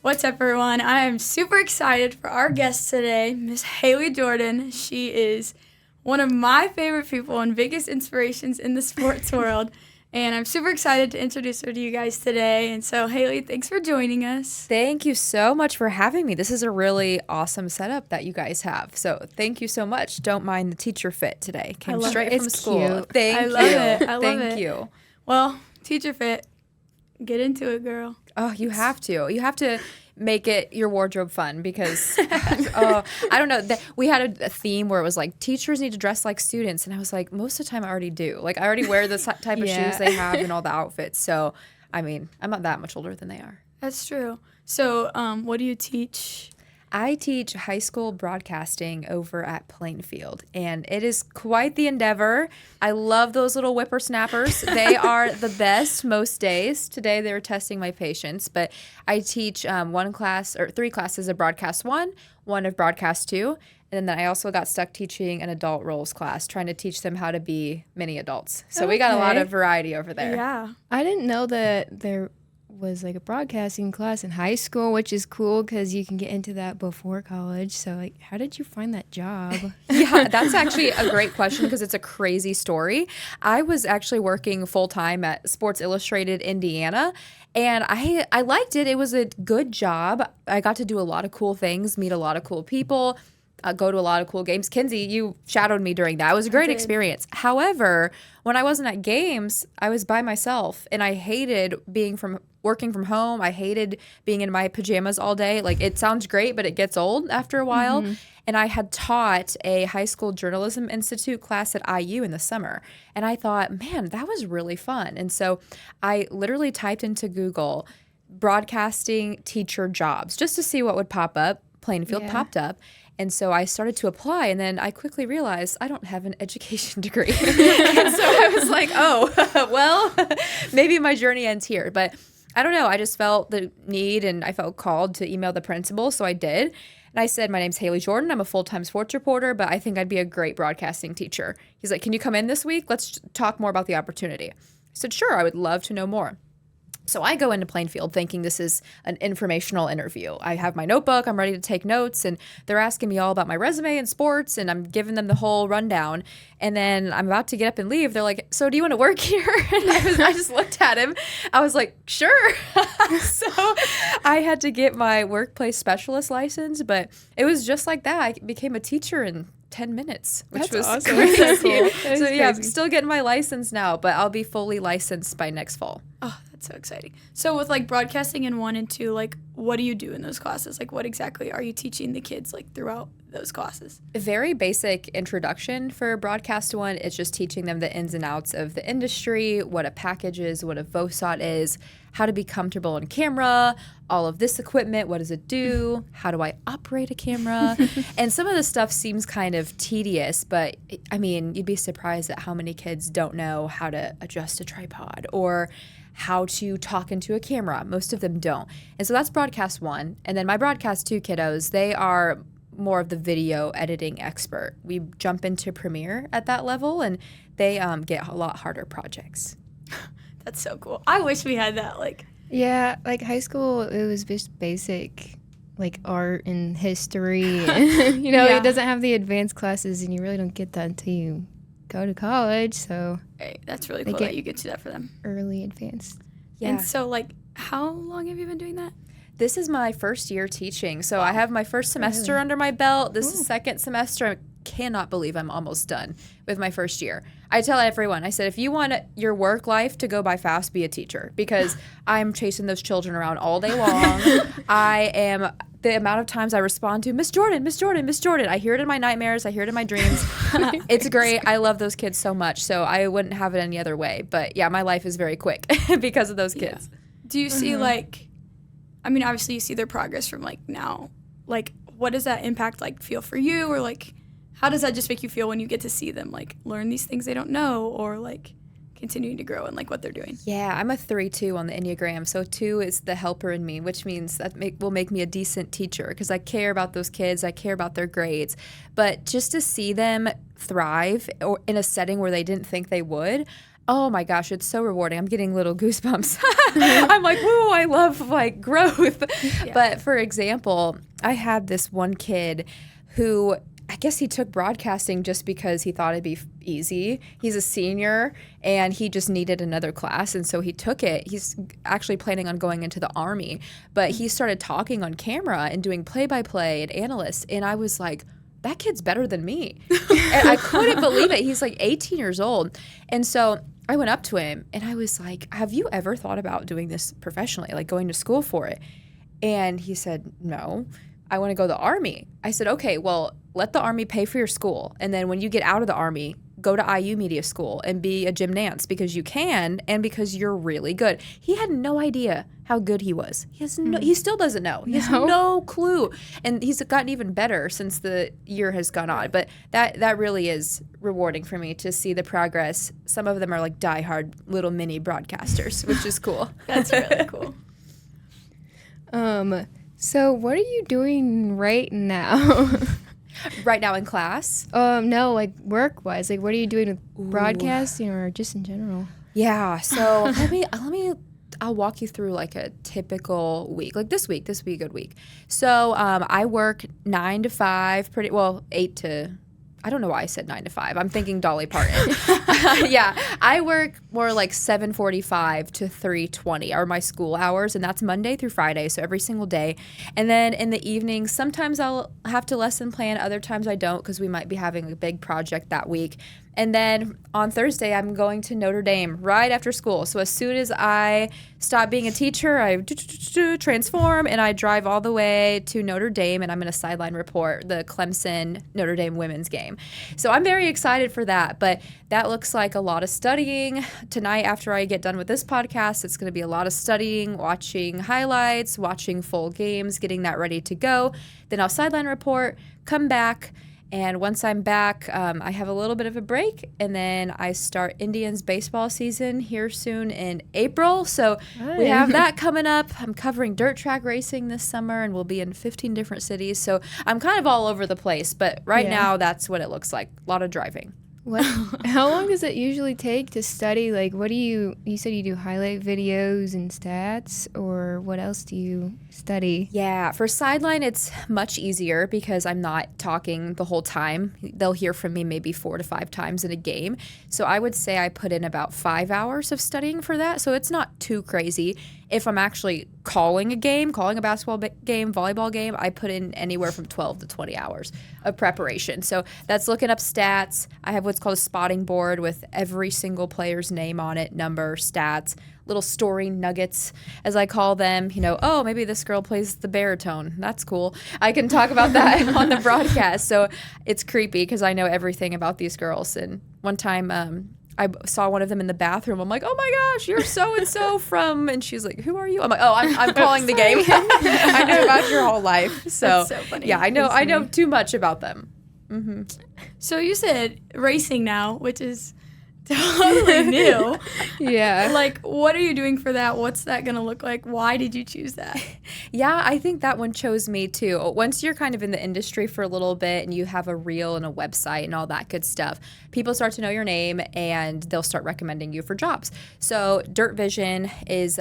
What's up, everyone? I am super excited for our guest today, Miss Haley Jordan. She is one of my favorite people and biggest inspirations in the sports world. And I'm super excited to introduce her to you guys today. And so, Haley, thanks for joining us. Thank you so much for having me. This is a really awesome setup that you guys have. So thank you so much. Don't mind the teacher fit today. Came straight from school. Cute. Thank you. I love it. I love Thank it. you. Well, teacher fit, get into it, girl. Oh, you have to. You have to make it your wardrobe fun because, I don't know. We had a theme where it was like, teachers need to dress like students. And I was like, most of the time I already do. Like, I already wear the type of shoes they have and all the outfits. So, I mean, I'm not that much older than they are. That's true. So, what do you teach? I teach high school broadcasting over at Plainfield, and it is quite the endeavor. I love those little whippersnappers. They are the best most days. Today they were testing my patience, but I teach three classes of Broadcast 1, one of Broadcast 2, and then I also got stuck teaching an adult roles class, trying to teach them how to be mini adults. So we got a lot of variety over there. Yeah. I didn't know that there was like a broadcasting class in high school, which is cool because you can get into that before college. So like, how did you find that job? Yeah, that's actually a great question because it's a crazy story. I was actually working full-time at Sports Illustrated Indiana, and I liked it. It was a good job. I got to do a lot of cool things, meet a lot of cool people, go to a lot of cool games. Kinsey, you shadowed me during that. It was a great experience. However, when I wasn't at games, I was by myself, and I hated working from home. I hated being in my pajamas all day. Like, it sounds great, but it gets old after a while. Mm-hmm. And I had taught a high school journalism institute class at IU in the summer. And I thought, man, that was really fun. And so I literally typed into Google broadcasting teacher jobs just to see what would pop up. Plainfield popped up. And so I started to apply, and then I quickly realized I don't have an education degree. And so I was like, well, maybe my journey ends here. But I don't know. I just felt the need, and I felt called to email the principal, so I did. And I said, my name's Haley Jordan. I'm a full-time sports reporter, but I think I'd be a great broadcasting teacher. He's like, can you come in this week? Let's talk more about the opportunity. I said, sure, I would love to know more. So I go into Plainfield thinking this is an informational interview. I have my notebook, I'm ready to take notes, and they're asking me all about my resume and sports, and I'm giving them the whole rundown. And then I'm about to get up and leave. They're like, so do you want to work here? And I just looked at him. I was like, sure. So I had to get my workplace specialist license, but it was just like that. I became a teacher in 10 minutes, which was awesome. crazy. That's cool. So yeah, I'm still getting my license now, but I'll be fully licensed by next fall. Oh, that's so exciting. So with like broadcasting in 1 and 2, like what do you do in those classes? Like what exactly are you teaching the kids like throughout those classes? A very basic introduction for Broadcast 1. It's just teaching them the ins and outs of the industry, what a package is, what a VOSOT is, how to be comfortable on camera, all of this equipment, what does it do, how do I operate a camera? And some of the stuff seems kind of tedious, but I mean, you'd be surprised at how many kids don't know how to adjust a tripod or how to talk into a camera. Most of them don't. And so that's Broadcast 1. And then my Broadcast 2 kiddos, they are more of the video editing expert. We jump into Premiere at that level, and they get a lot harder projects. That's so cool. I wish we had that. Like, Yeah, like high school, it was just basic, like art and history. And, it doesn't have the advanced classes, and you really don't get that until you go to college. So right, that's really cool that you get to do that for them. Early advanced. Yeah. And so, like, how long have you been doing that? This is my first year teaching. So I have my first semester under my belt. This is second semester. I cannot believe I'm almost done with my first year. I tell everyone, I said, if you want your work life to go by fast, be a teacher, because I'm chasing those children around all day long. The amount of times I respond to, Miss Jordan, Miss Jordan, Miss Jordan. I hear it in my nightmares. I hear it in my dreams. It's great. I love those kids so much. So I wouldn't have it any other way. But yeah, my life is very quick because of those kids. Yeah. Do you see obviously you see their progress from like now. Like, what does that impact like feel for you, or like how does that just make you feel when you get to see them like learn these things they don't know, or like continuing to grow in like what they're doing? Yeah, I'm a 3-2 on the Enneagram. So 2 is the helper in me, which means that will make me a decent teacher because I care about those kids. I care about their grades. But just to see them thrive or in a setting where they didn't think they would, Oh my gosh, it's so rewarding. I'm getting little goosebumps. I'm like, whoa, I love like growth. Yeah. But for example, I had this one kid who I guess he took broadcasting just because he thought it'd be easy. He's a senior and he just needed another class. And so he took it. He's actually planning on going into the Army. But he started talking on camera and doing play-by-play and analysts. And I was like, that kid's better than me. And I couldn't believe it. He's like 18 years old. And so I went up to him and I was like, have you ever thought about doing this professionally, like going to school for it? And he said, no, I want to go to the Army. I said, okay, well, let the Army pay for your school. And then when you get out of the Army, go to IU Media School and be a gymnast because you can and because you're really good. He had no idea how good he was. He still doesn't know. He has no clue. And he's gotten even better since the year has gone on. But that really is rewarding for me to see the progress. Some of them are like diehard little mini broadcasters, which is cool. That's really cool. So what are you doing right now? Right now in class? No, like work-wise. Like, what are you doing with broadcasting or just in general? Yeah. So let me. I'll walk you through like a typical week. Like this week be a good week. So I work 9 to 5, 8 to. I don't know why I said 9 to 5. I'm thinking Dolly Parton. Yeah, I work more like 7:45 to 3:20 are my school hours, and that's Monday through Friday, so every single day. And then in the evening, sometimes I'll have to lesson plan, other times I don't because we might be having a big project that week. And then on Thursday, I'm going to Notre Dame right after school. So as soon as I stop being a teacher, I transform and I drive all the way to Notre Dame and I'm going to sideline report the Clemson Notre Dame women's game. So I'm very excited for that. But that looks like a lot of studying. Tonight, after I get done with this podcast, it's going to be a lot of studying, watching highlights, watching full games, getting that ready to go. Then I'll sideline report, come back. And once I'm back, I have a little bit of a break, and then I start Indians baseball season here soon in April. So we have that coming up. I'm covering dirt track racing this summer, and we'll be in 15 different cities. So I'm kind of all over the place, but right now that's what it looks like. A lot of driving. How long does it usually take to study? Like, what do you said you do highlight videos and stats, or what else do you study? Yeah, for sideline, it's much easier because I'm not talking the whole time. They'll hear from me maybe 4 to 5 times in a game. So I would say I put in about 5 hours of studying for that. So it's not too crazy. If I'm actually calling a basketball game, volleyball game, I put in anywhere from 12 to 20 hours of preparation. So that's looking up stats. I have what's called a spotting board with every single player's name on it, number, stats, little story nuggets, as I call them. Oh, maybe this girl plays the baritone. That's cool. I can talk about that on the broadcast. So it's creepy because I know everything about these girls. And one time, I saw one of them in the bathroom. I'm like, oh my gosh, you're so-and-so from, and she's like, who are you? I'm like, oh, I'm calling the game. I know about your whole life. So, that's so funny. Yeah, I know too much about them. Mm-hmm. So you said racing now, which is totally new. Yeah. Like, what are you doing for that? What's that going to look like? Why did you choose that? Yeah, I think that one chose me too. Once you're kind of in the industry for a little bit and you have a reel and a website and all that good stuff, people start to know your name and they'll start recommending you for jobs. So Dirt Vision is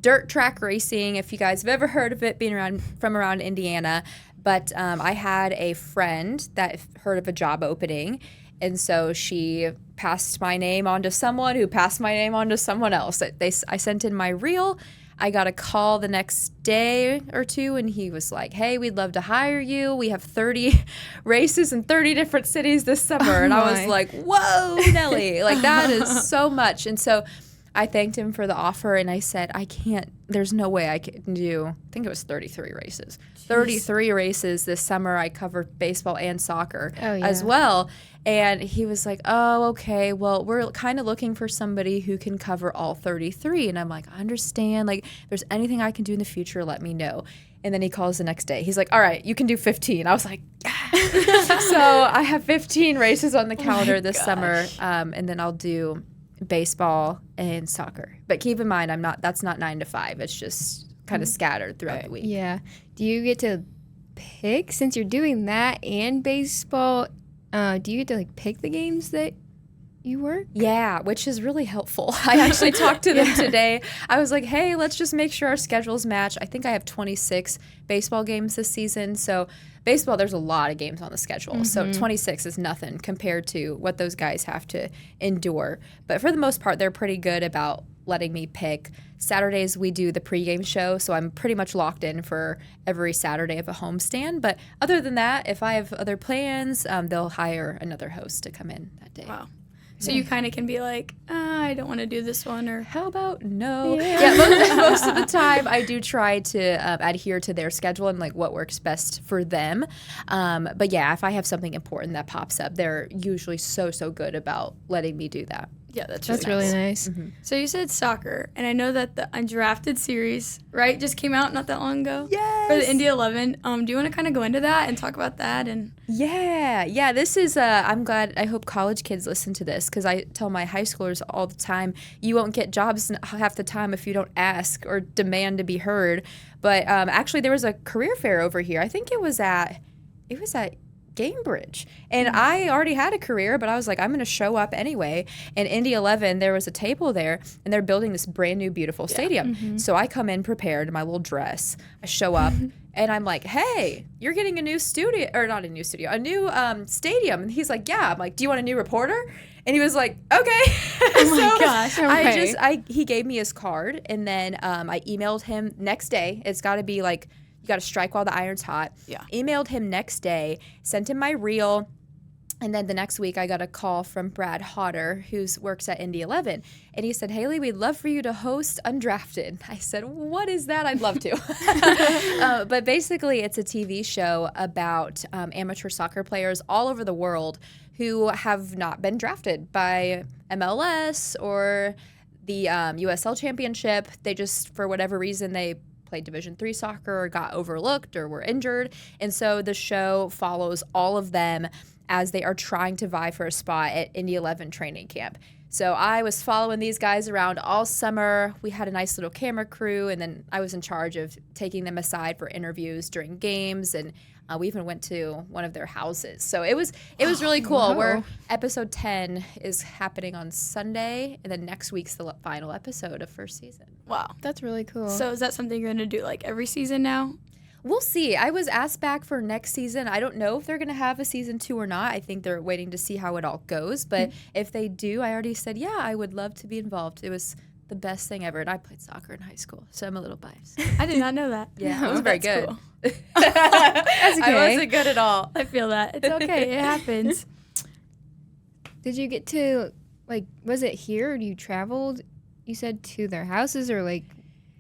dirt track racing, if you guys have ever heard of it, being from around Indiana. But I had a friend that heard of a job opening, and so she passed my name on to someone who passed my name on to someone else. I sent in my reel. I got a call the next day or two, and he was like, hey, we'd love to hire you. We have 30 races in 30 different cities this summer. And I was like, whoa, Nelly. Like, that is so much. And so I thanked him for the offer, and I said, there's no way I can do, I think it was 33 races. Jeez. 33 races this summer. I covered baseball and soccer as well. And he was like, oh, okay, well, we're kind of looking for somebody who can cover all 33. And I'm like, I understand. Like, if there's anything I can do in the future, let me know. And then he calls the next day. He's like, all right, you can do 15. I was like, yeah. So I have 15 races on the calendar this summer, and then I'll do baseball and soccer. But keep in mind, that's not 9 to 5. It's just kind of scattered throughout the week. Yeah. Do you get to pick, since you're doing that and baseball, do you get to like pick the games that you work? Yeah, which is really helpful. I actually talked to them today. I was like, hey, let's just make sure our schedules match. I think I have 26 baseball games this season. So baseball, there's a lot of games on the schedule. So 26 is nothing compared to what those guys have to endure. But for the most part, they're pretty good about letting me pick. Saturdays, we do the pregame show, so I'm pretty much locked in for every Saturday of a homestand. But other than that, if I have other plans, they'll hire another host to come in that day. Wow. So you kind of can be like, I don't want to do this one, or how about no? Yeah, most of the time I do try to adhere to their schedule and like what works best for them. But yeah, if I have something important that pops up, they're usually so good about letting me do that. Yeah, that's really nice. Mm-hmm. So you said soccer, and I know that the Undrafted series, right, just came out not that long ago. Yes. For the Indy 11. Do you want to kind of go into that and talk about that? And Yeah. This is. I'm glad. I hope college kids listen to this because I tell my high schoolers all the time, you won't get jobs half the time if you don't ask or demand to be heard. But actually, there was a career fair over here. I think it was at Gamebridge. And I already had a career, but I was like, I'm going to show up anyway. And Indy 11, there was a table there, and they're building this brand new, beautiful stadium. So I come in prepared in my little dress. I show up, and I'm like, hey, you're getting a new studio, or not a new studio, a new stadium. And he's like, yeah. I'm like, do you want a new reporter? And he was like, okay. Oh my gosh. He gave me his card, and then I emailed him next day. It's got to be like, you got to strike while the iron's hot. Yeah. Emailed him next day, sent him my reel. And then the next week, I got a call from Brad Hodder, who works at Indy 11. And he said, Haley, we'd love for you to host Undrafted. I said, what is that? I'd love to. But basically, it's a TV show about amateur soccer players all over the world who have not been drafted by MLS or the USL Championship. They just, for whatever reason, they played Division III soccer or got overlooked or were injured. And so the show follows all of them as they are trying to vie for a spot at Indy 11 training camp. So I was following these guys around all summer. We had a nice little camera crew, and then I was in charge of taking them aside for interviews during games, and we even went to one of their houses. So it was really cool. Wow. Where episode 10 is happening on Sunday, and then next week's the final episode of first season. Wow. That's really cool. So is that something you're going to do like every season now? We'll see. I was asked back for next season. I don't know if they're going to have a season 2 or not. I think they're waiting to see how it all goes. But if they do, I already said, yeah, I would love to be involved. It was the best thing ever. And I played soccer in high school, so I'm a little biased. I did not know that. Yeah, I was very good. Cool. That's okay. I wasn't good at all. I feel that. It's okay. It happens. Did you get to, like, was it here or you traveled, you said, to their houses or, like,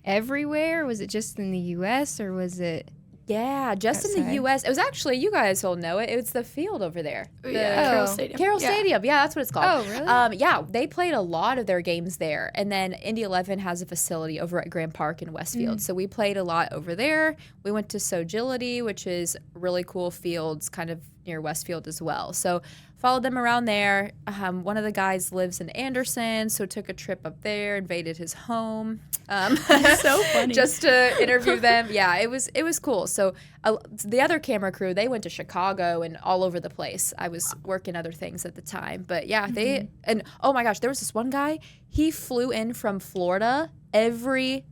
everywhere? Was it just in the U.S. or was it? Yeah, just in the outside? U.S. It was actually, you guys will know it. It's the field over there. Yeah, Carroll Oh. Stadium. Carroll Stadium. Yeah, that's what it's called. Oh, really? Yeah, they played a lot of their games there. And then Indy 11 has a facility over at Grand Park in Westfield. So we played a lot over there. We went to Sogility, which is really cool fields kind of near Westfield as well. So followed them around there. One of the guys lives in Anderson, so took a trip up there, invaded his home. So funny. Just to interview them. Yeah, it was cool. So the other camera crew, they went to Chicago and all over the place. I was working other things at the time. But yeah, and oh my gosh, there was this one guy, he flew in from Florida every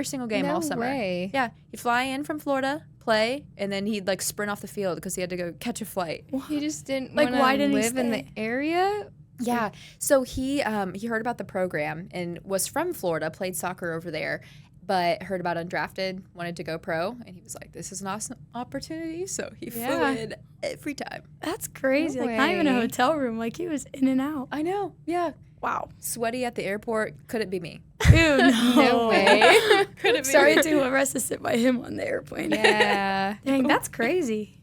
single game all summer. Way. Yeah, he'd fly in from Florida, play, and then he'd like sprint off the field because he had to go catch a flight. He just didn't Like, want why to didn't he live in the stay? area? Yeah. So he heard about the program and was from Florida, played soccer over there, but heard about Undrafted, wanted to go pro, and he was like, this is an awesome opportunity. So he flew Yeah. in every time. That's crazy. No like, not even a way. hotel room. Like, he was in and out. I know. Yeah. Wow. Sweaty at the airport. Couldn't be me. Dude, no way. Couldn't be Sorry me. to whoever has to sit by him on the airplane. Yeah. Dang, that's crazy.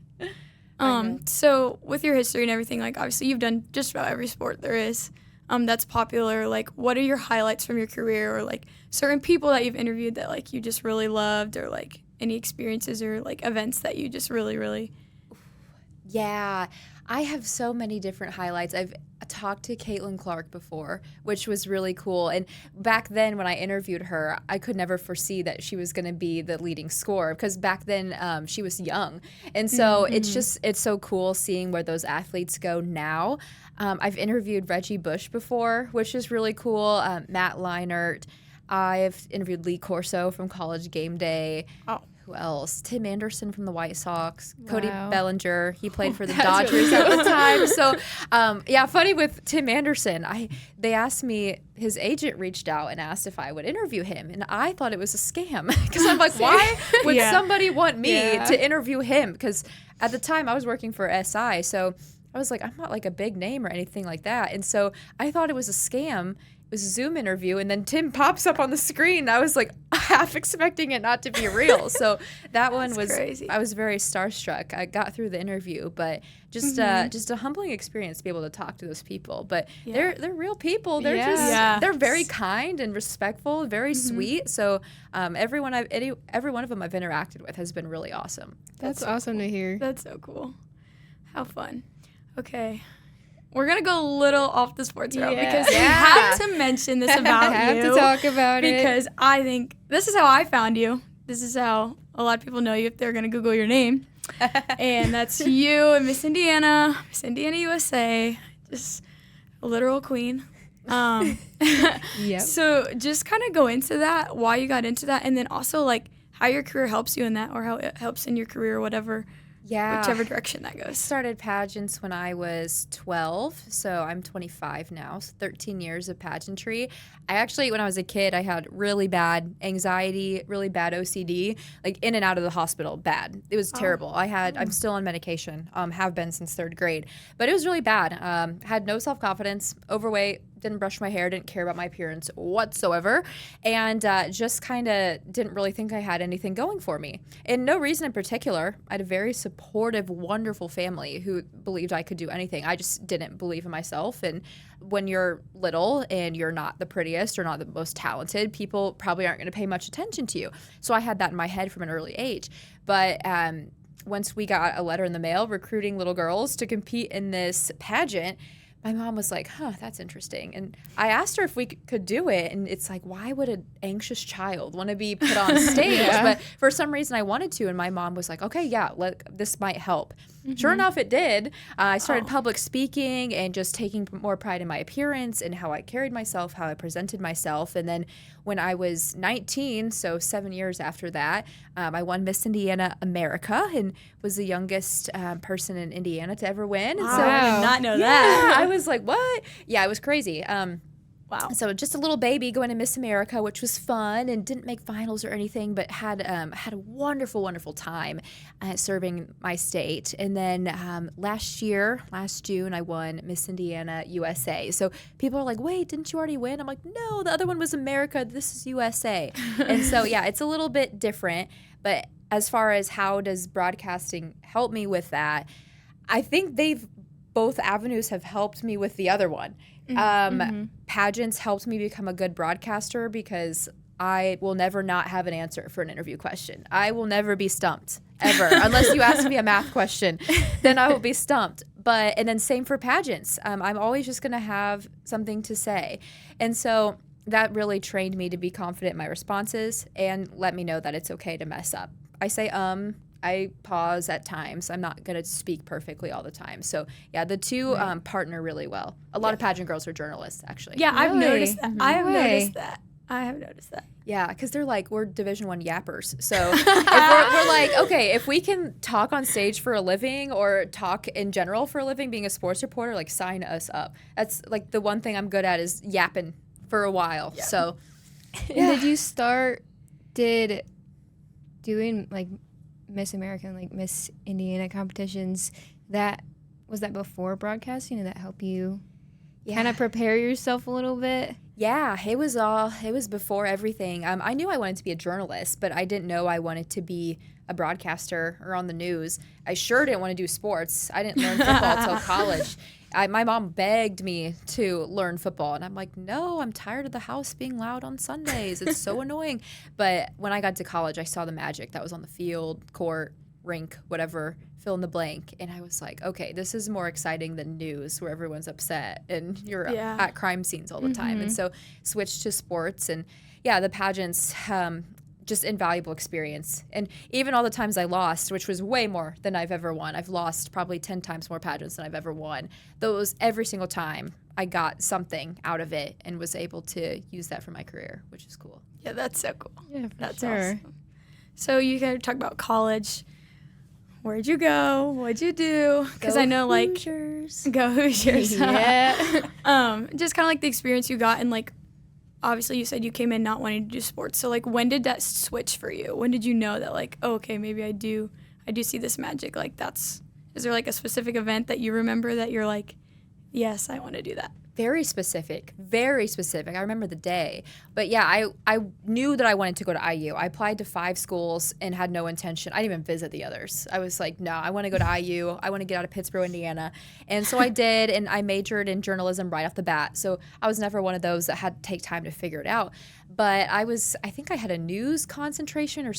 So with your history and everything, like obviously you've done just about every sport there is that's popular. Like, what are your highlights from your career, or like certain people that you've interviewed that like you just really loved, or like any experiences or like events that you just really, really? Yeah, I have so many different highlights. I've talked to Caitlin Clark before, which was really cool. And back then when I interviewed her, I could never foresee that she was going to be the leading scorer because back then she was young. And so it's so cool seeing where those athletes go now. I've interviewed Reggie Bush before, which is really cool. Matt Leinart. I've interviewed Lee Corso from College Game Day. Oh. Who else? Tim Anderson from the White Sox. Wow. Cody Bellinger. He played for the Dodgers at the time. So, funny with Tim Anderson. They asked me, his agent reached out and asked if I would interview him. And I thought it was a scam because I'm like, why would somebody want me to interview him? Because at the time I was working for SI. So I was like, I'm not like a big name or anything like that. And so I thought it was a scam. It was a Zoom interview, and then Tim pops up on the screen. I was like half expecting it not to be real. So that one was crazy. I was very starstruck. I got through the interview, but just a humbling experience to be able to talk to those people. But they're real people. They're they're very kind and respectful, very sweet. So every one of them I've interacted with has been really awesome. That's awesome to hear. That's so cool. How fun. Okay. We're going to go a little off the sports route because we have to mention this about you. I have to talk about it. Because I think this is how I found you. This is how a lot of people know you if they're going to Google your name. And that's you and Miss Indiana USA. Just a literal queen. Yep. So just kind of go into that, why you got into that, and then also like how your career helps you in that or how it helps in your career or whatever. Yeah. Whichever direction that I goes. started pageants when I was 12, so I'm 25 now, so 13 years of pageantry. I actually, when I was a kid, I had really bad anxiety, really bad OCD, like in and out of the hospital, bad. It was terrible. I'm still on medication, have been since 3rd grade, but it was really bad. Had no self-confidence, overweight, didn't brush my hair, didn't care about my appearance whatsoever, and just kind of didn't really think I had anything going for me. And no reason in particular. I had a very supportive, wonderful family who believed I could do anything. I just didn't believe in myself. And when you're little and you're not the prettiest or not the most talented, people probably aren't going to pay much attention to you. So I had that in my head from an early age. But once we got a letter in the mail recruiting little girls to compete in this pageant, my mom was like, that's interesting. And I asked her if we could do it. And it's like, why would an anxious child want to be put on stage? But for some reason I wanted to. And my mom was like, okay, this might help. Sure enough, it did. I started public speaking and just taking more pride in my appearance and how I carried myself, how I presented myself. And then when I was 19, so 7 years after that, I won Miss Indiana America and was the youngest person in Indiana to ever win. And so I did not know that. I was like, what? Yeah, it was crazy. Wow. So just a little baby going to Miss America, which was fun and didn't make finals or anything, but had a wonderful, wonderful time serving my state. And then last June, I won Miss Indiana USA. So people are like, wait, didn't you already win? I'm like, no, the other one was America. This is USA. And so, it's a little bit different. But as far as how does broadcasting help me with that, I think both avenues have helped me with the other one. Pageants helped me become a good broadcaster because I will never not have an answer for an interview question. I will never be stumped, ever. Unless you ask me a math question, then I will be stumped. And then same for pageants. I'm always just going to have something to say. And so that really trained me to be confident in my responses and let me know that it's okay to mess up. I say I pause at times. I'm not going to speak perfectly all the time. So, the two partner really well. A lot of pageant girls are journalists, actually. Yeah, Really? I've noticed that. I have noticed that. Yeah, because they're like, we're Division I yappers. So if we're like, okay, if we can talk on stage for a living or talk in general for a living, being a sports reporter, like sign us up. That's like the one thing I'm good at is yapping for a while. Yeah. So, And did you start doing like Miss America and like Miss Indiana competitions? Was that before broadcasting? Did that help you kind of prepare yourself a little bit? Yeah, it was before everything. I knew I wanted to be a journalist, but I didn't know I wanted to be a broadcaster or on the news. I sure didn't want to do sports. I didn't learn football until college. My mom begged me to learn football, and I'm like, no, I'm tired of the house being loud on Sundays. It's so annoying. But when I got to college, I saw the magic that was on the field, court, rink, whatever, fill in the blank. And I was like, okay, this is more exciting than news where everyone's upset and you're at crime scenes all the time. And so switched to sports. And yeah, the pageants, just invaluable experience. And even all the times I lost, which was way more than I've ever won. I've lost probably 10 times more pageants than I've ever won. Those, every single time I got something out of it and was able to use that for my career, which is cool. Yeah, that's so cool. Yeah, for That's sure. awesome. So you kind of talk about college. Where'd you go? What'd you do? Because I know, like, Hoosiers. Go Hoosiers. Yeah. Just kind of like the experience you got, and like, obviously you said you came in not wanting to do sports. So like, when did that switch for you? When did you know that like, oh, okay, maybe I do see this magic? Like, is there like a specific event that you remember that you're like, yes, I want to do that? Very specific, very specific. I remember the day. But yeah, I knew that I wanted to go to IU. I applied to 5 schools and had no intention. I didn't even visit the others. I was like, no, I want to go to IU. I want to get out of Pittsburgh, Indiana. And so I did, and I majored in journalism right off the bat. So I was never one of those that had to take time to figure it out. But I think I had a news concentration or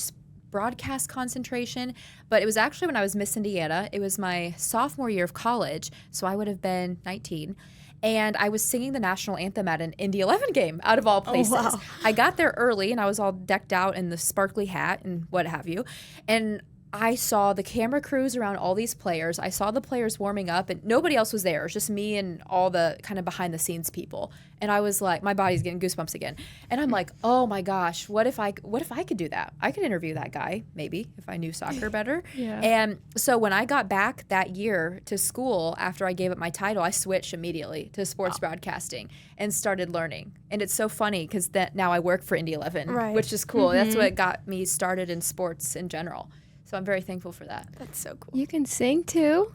broadcast concentration, but it was actually when I was Miss Indiana. It was my sophomore year of college, so I would have been 19. And I was singing the national anthem at an Indy 11 game, out of all places. Oh, wow. I got there early, and I was all decked out in the sparkly hat and what have you. And I saw the camera crews around all these players. I saw the players warming up, and nobody else was there. It was just me and all the kind of behind-the-scenes people. And I was like, my body's getting goosebumps again. And I'm like, oh my gosh, what if I could do that? I could interview that guy, maybe, if I knew soccer better. Yeah. And so when I got back that year to school after I gave up my title, I switched immediately to sports broadcasting and started learning. And it's so funny because now I work for Indy 11, Right. which is cool. That's what got me started in sports in general. So I'm very thankful for that. That's so cool. You can sing too.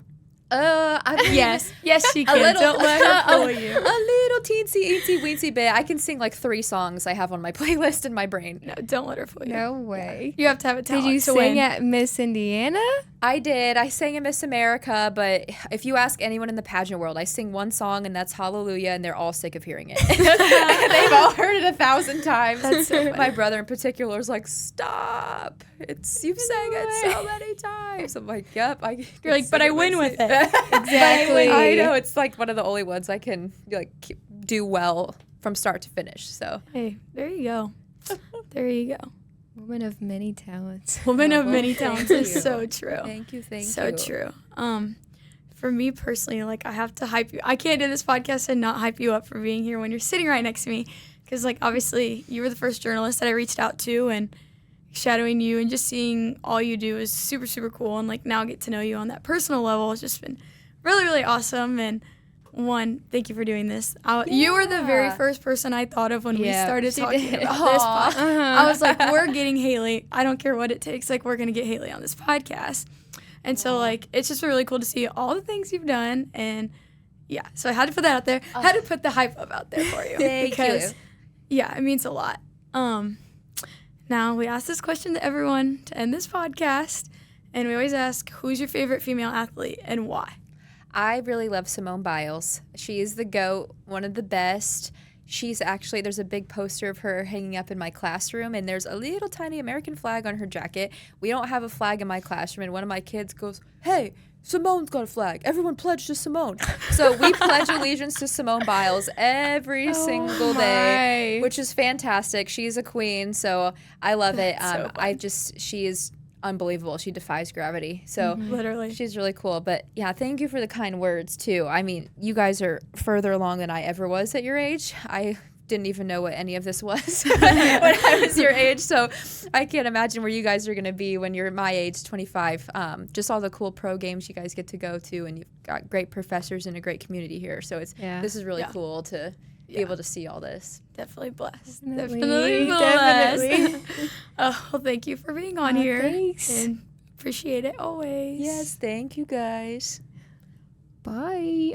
Yes, she A can. little, Don't let her fool you. a little teensy, weensy bit. I can sing like 3 songs I have on my playlist in my brain. No, don't let her fool you. No way. You have to have a talent Did you to sing win. at Miss Indiana? I did. I sang in Miss America, but if you ask anyone in the pageant world, I sing one song and that's Hallelujah, and they're all sick of hearing it. They've all heard it 1,000 times. That's so funny. My brother in particular is like, stop. You've sang it so many times. I'm like, yep. You're like, but I win with it. Exactly. I know. It's like one of the only ones I can do well from start to finish. So Hey, there you go. There you go. Woman of many talents. Woman of well, many thank talents is you. so true. thank you. So true. For me personally, like, I have to hype you. I can't do this podcast and not hype you up for being here when you're sitting right next to me, because like, obviously you were the first journalist that I reached out to, and shadowing you and just seeing all you do is super, super cool. And like, now I get to know you on that personal level. It's just been really, really awesome. And one, thank you for doing this. You were the very first person I thought of when we started she talking did. about this podcast. I was like, we're getting Haley. I don't care what it takes. Like, we're going to get Haley on this podcast. And so, like, it's just really cool to see all the things you've done. And, yeah, so I had to put that out there. I had to put the hype up out there for you. Thank you. Yeah, it means a lot. Now, we ask this question to everyone to end this podcast. And we always ask, who's your favorite female athlete and why? I really love Simone Biles. She is the GOAT, one of the best. She's actually, there's a big poster of her hanging up in my classroom, and there's a little tiny American flag on her jacket. We don't have a flag in my classroom, and one of my kids goes, hey, Simone's got a flag. Everyone pledge to Simone. So we pledge allegiance to Simone Biles every single day, which is fantastic. She's a queen, so I love it. So fun. She is unbelievable. She defies gravity. So Literally. she's really cool. But yeah, thank you for the kind words too. I mean, you guys are further along than I ever was at your age. I didn't even know what any of this was when I was your age. So I can't imagine where you guys are going to be when you're my age, 25. Just all the cool pro games you guys get to go to, and you've got great professors and a great community here. So this is really cool to be able to see all this. Definitely blessed. Definitely. Definitely. Well, thank you for being on here. Thanks. And appreciate it always. Yes, thank you guys. Bye.